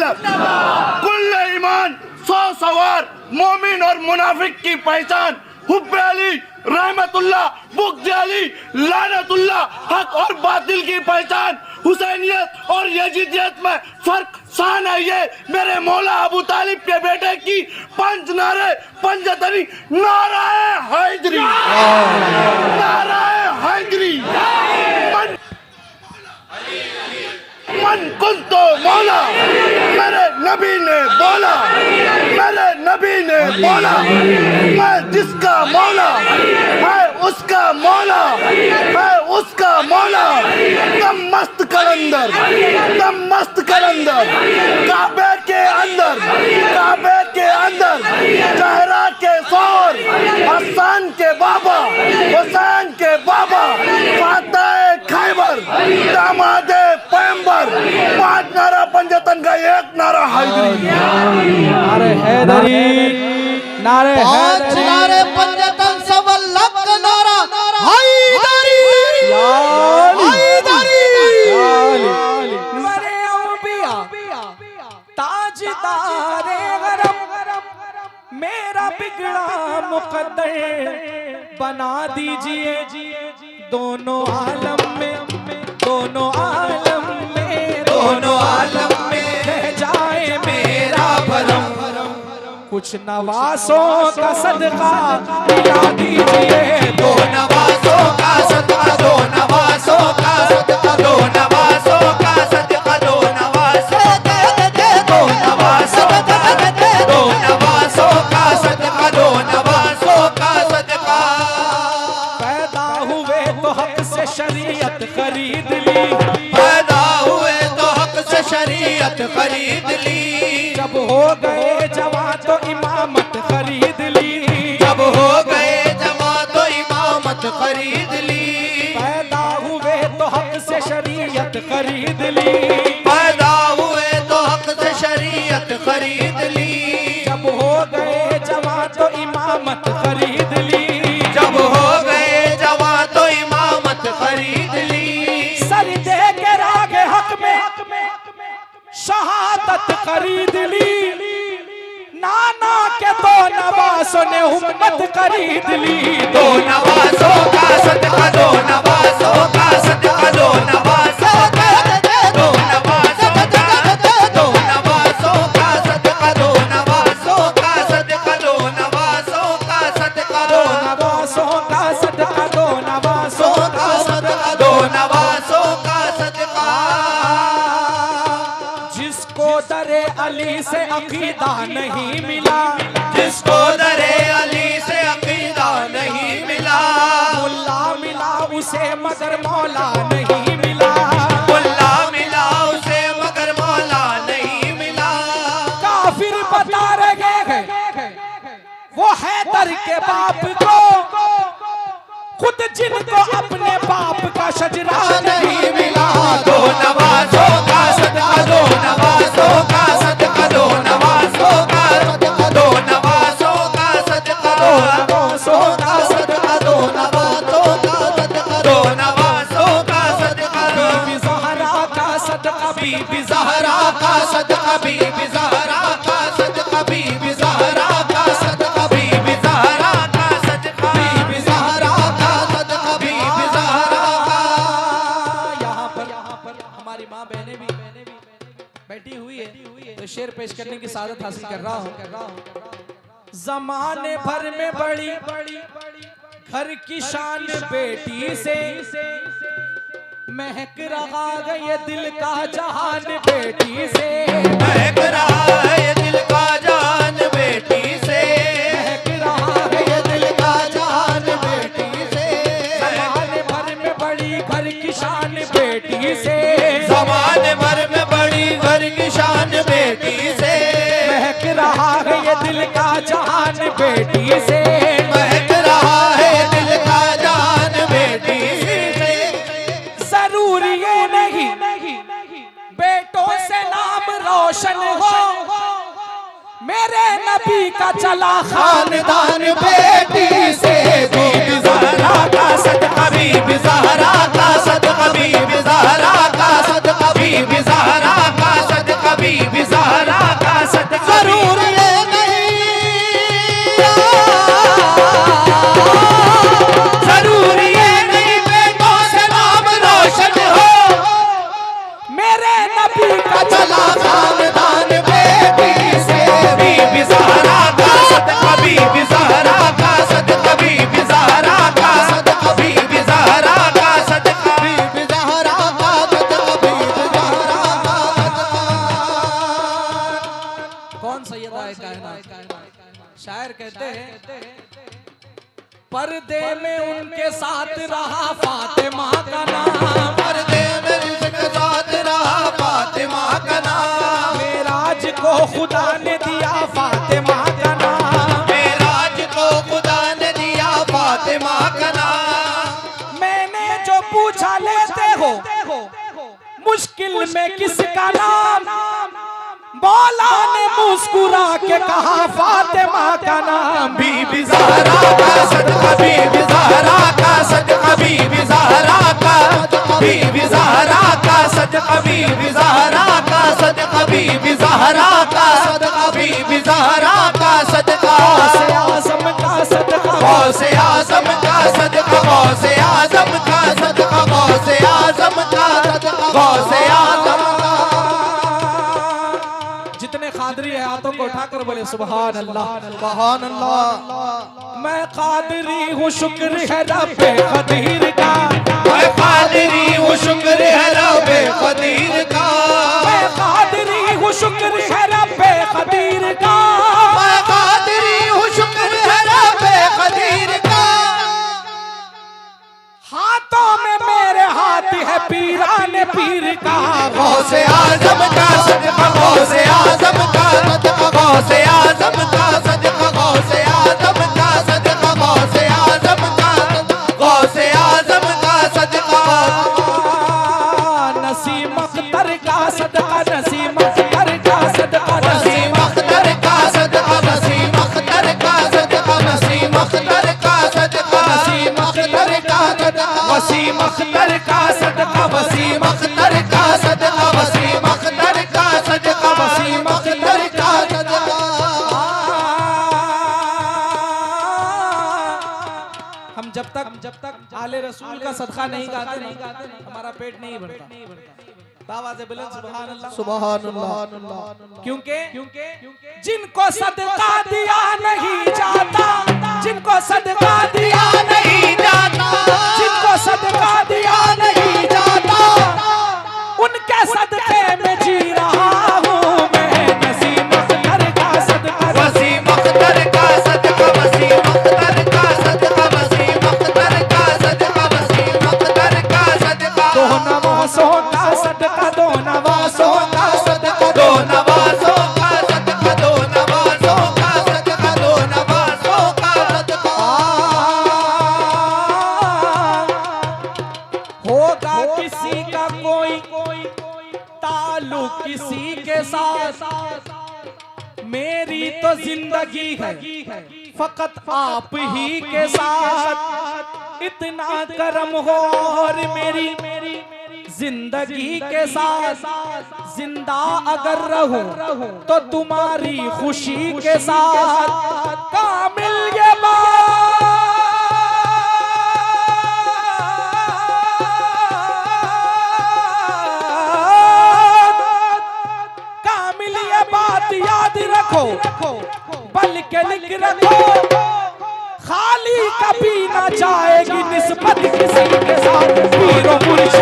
मिल्लत। कुल्ले ईमान 100 सवार मोमिन और मुनाफिक की पहचान हुब्बे अली रहमतुल्लाह बुग़्ज़ अली लानतुल्लाह हक और बातिल की पहचान हुसैनियत और यजीदियत में फर्क शान है ये मेरे मौला अबू तालिब के बेटे की पंच नारे पंजतनी नाराए हैदरी नाराए हैदरी मन कुंतो मौला मेरे नबी ने बोला मेरे नबी ने बोला मैं जिसका मौला है उसका मौला है उसका मौला। दम मस्त कलंदर काबे के अंदर जहरा के सौर हसन के बाबा हुसैन के बाबा फातह खैबर दामादे पैगंबर 5 नारा पंजतन का 1 नारा हैदरी नारे 5 नारे पंजतन सवा लाख नारा हैदरी मरे अंबिया ताजदारे गरम मेरा बिगड़ा मुकद्दर बना दीजिए दोनों आलम में रह जाए मेरा भरम। कुछ नवासों का सदका दिला दीजिए दो नवासों का सदका दो नवासों का सदका दो नवासों का सदका दो नवासों दो नवासों दो नवासों का सदका दो नवासों का सदका। पैदा हुए तो हक से शरीयत खरीद ली पैदा हुए तो हक से शरीयत खरीद ली। जब हो गए जवां तो इमामत खरीद ली जब हो गए जवां तो इमामत खरीद ली। पैदा हुए तो हक से शरीयत खरीद ली पैदा हुए तो हक से शरीयत खरीद ली। जब हो गए जवां तो इमामत खरीद ली जब हो गए जवां तो इमामत खरीद ली। सर दे के रागे हक में शहादत खरीद ली। नाना के दो नवासों ने उम्मत खरीद ली। दो नवासों का सदका दो नवासों का सदका दो नवासों का दो नवासों का दो नवासों का सदका दो नवासों का सदका दो नवासों का सदका दो नवासों का सदका दो नवासों का सदका दो नवासों का सदका। जिसको दरे अली से अकीदा नहीं मिला जिसको दरे अली से अकीदा नहीं मिला। मुल्ला मिला उसे मगर मौला नहीं मिला मुल्ला मिला उसे मगर मौला नहीं मिला। काफिर बता रहे हैं वो हैदर के बाप को खुद जिनको अपने बाप का शजरा नहीं मिला। दो नवासों का सदका दो नवासों का सदका दो नवासों का दो नवासों का सदका दो नवासों का सदका दो नवासों का सदका दो नवासों का सदका। बीबी ज़हरा का सदका बीबी ज़हरा का सदका बीबी ज़हरा का सदका बीबी ज़हरा का सदका बीबी ज़हरा का सदका बीबी ज़हरा का सदका बीबी ज़हरा का। यहाँ पर हमारी माँ बहनें भी बैठी हुई है तो शेर पेश करने की सादत हासिल कर रहा हूँ। जमाने भर में बड़ी घर की शान बेटी से महक रहा है ये दिल का जहान बेटी से महक रहा है ये दिल का जान बेटी से महक रहा है ये दिल का जहान बेटी से। जमाने भर में बड़ी घर की शान बेटी से जमाने भर में बड़ी घर की शान बेटी से महक रहा है ये दिल का जहान बेटी से महक रहा है दिल का जान बेटी से। जरूरी ये नहीं बेटों से नाम रोशन हो मेरे नबी का चला खानदान बेटी से। बीबी ज़हरा का सदका बीबी ज़हरा का सदका बीबी ज़हरा का सदका बीबी ज़हरा का सदका बीबी ज़हरा शायर कहते हैं पर्दे में उनके साथ रहा फातिमा का नाम, पर्दे में उनके साथ रहा फातिमा का नाम, मेराज को खुदा ने दिया फातिमा का नाम, मेराज को खुदा ने दिया फातिमा का नाम। मैंने जो पूछा लेते हो मुश्किल में किसका नाम, मौला ने मुस्कुरा के कहा फातिमा का नाम। बीबी ज़हरा का सदका, बीबी ज़हरा का सदका, बीबी ज़हरा का, बीबी ज़हरा का सदका, बीबी ज़हरा का सदका, बीबी ज़हरा का सदका, बीबी ज़हरा का सदका, गौसे आज़म का सदका, गौसे आज़म का सदका, गौसे आज़म का सदका, गौसे आज़म का सदका, गौसे आज़म का। जितने कादरी है हाथों को उठाकर बोले सुभान अल्लाह, सुभान अल्लाह। मैं कादरी हूँ शुक्र है रब्बे कदीर का, मैं कादरी हूँ शुक्र है रब्बे कदीर का, मैं कादरी हूँ शुक्र है रब्बे कदीर का, मैं कादरी हूँ शुक्र है रब्बे कदीर का। हाथों में मेरे हाथ है पीराने पीर का, गौसे आज़म का सदका, गौसे आज़म का सदका, गौसे आज़म का सदका, गौसे आज़म का सदका, गौसे आज़म का सदका, गौसे आज़म का सदका। नसीम अख्तर का सदका, नसीम अख्तर का सदका, वसीम अख्तर का सदका, वसीम अख्तर का सदका, वसीम अख्तर का सदका, वसीम अख्तर का सदका, वसीम अख्तर का सदका, वसीम अख्तर का सदका, वसीम अख्तर का सदका, वसीम अख्तर का सदका। हम जब तक आले रसूल का सदका नहीं गाते हमारा पेट नहीं भरता। आवाज़ बुलंद सुभान अल्लाह, सुभान अल्लाह। क्योंकि जिनको सदका दिया नहीं जाता, जिनको सदका दिया नहीं जाता, जिनको सदका दिया नहीं जाता, उनके सदके में जी रहा हूँ मैं। नसीम अख्तर का सदका, वसीम अख्तर का सदका, वसीम अख्तर का सदका, वसीम अख्तर का सदका, वसीम अख्तर का सदका। दो नवासों का सदका, दो नवासों का सदका, दो नवासों का सदका, दो नवासों का सदका, दो नवासों का सदका। होगा किसी का कोई ताल्लुक किसी के साथ, मेरी तो जिंदगी है फकत आप ही के साथ। इतना करम हो और मेरी जिंदगी के साथ, जिंदा अगर रहूं तो तुम्हारी खुशी के साथ। कामिल ये बात, कामिल ये बात याद रखो, बल के लिख रखो, खाली कभी ना जाएगी निस्बत किसी के साथ। पीरो मुर्शिद